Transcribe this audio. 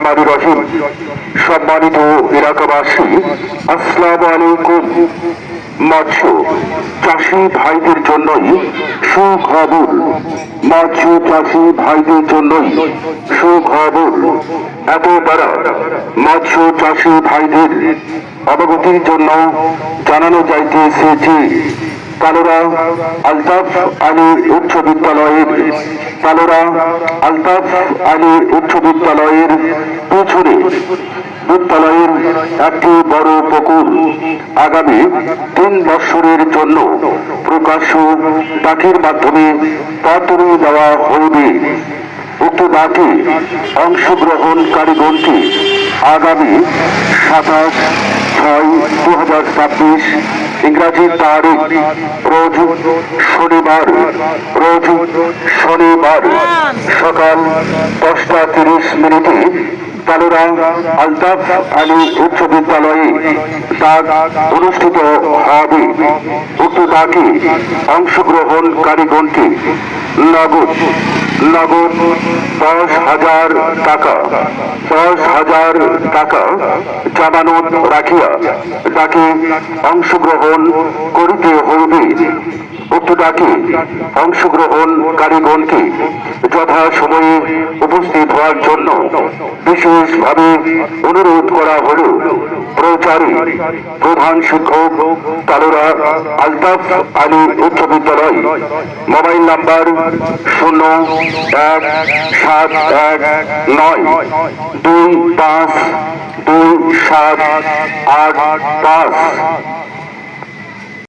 রহিম। সম্মানিত এলাকাবাসী, আসসালামু আলাইকুম। মৎস্য চাষী ভাইদের জন্যই সুখবর। মৎস্য চাষী ভাইদের জন্যই সুখবর। এত দ্বারা মৎস্য চাষী ভাইদের অবগতির জন্য জানানো যাইতেছে যে তালোরা আলতাফ আলী উচ্চ বিদ্যালয়ের আলতাফ আলী উচ্চ বিদ্যালয়ের পিছনে বিদ্যালয়ের একটি বড় পুকুর আগামী 3 বছরের জন্য প্রকাশ্য ডাকের মাধ্যমে পাতুরি দেওয়া হইবে। উক্ত ডাকে অংশগ্রহণকারীগণকে আগামী 27/6/2026 ইংরাজি তারিখ রোজ শনিবার সকাল 10:30 তালোরা আলতাফ আলী উচ্চ বিদ্যালয়ে ডাক অনুষ্ঠিত হবে। উক্ত ডাকে অংশগ্রহণকারীগণকে নগদ 10,000 টাকা জামানত রাখিয়া ডাকে অংশগ্রহণ করিতে হইবে। উক্ত ডাকে অংশগ্রহণকারীগণকে যথাসময়ে উপস্থিত হওয়ার জন্য বিশেষভাবে অনুরোধ করা হল। প্রচারে প্রধান শিক্ষক তালোরা আলতাফ আলী উচ্চ বিদ্যালয়। Mobile number 017192527885।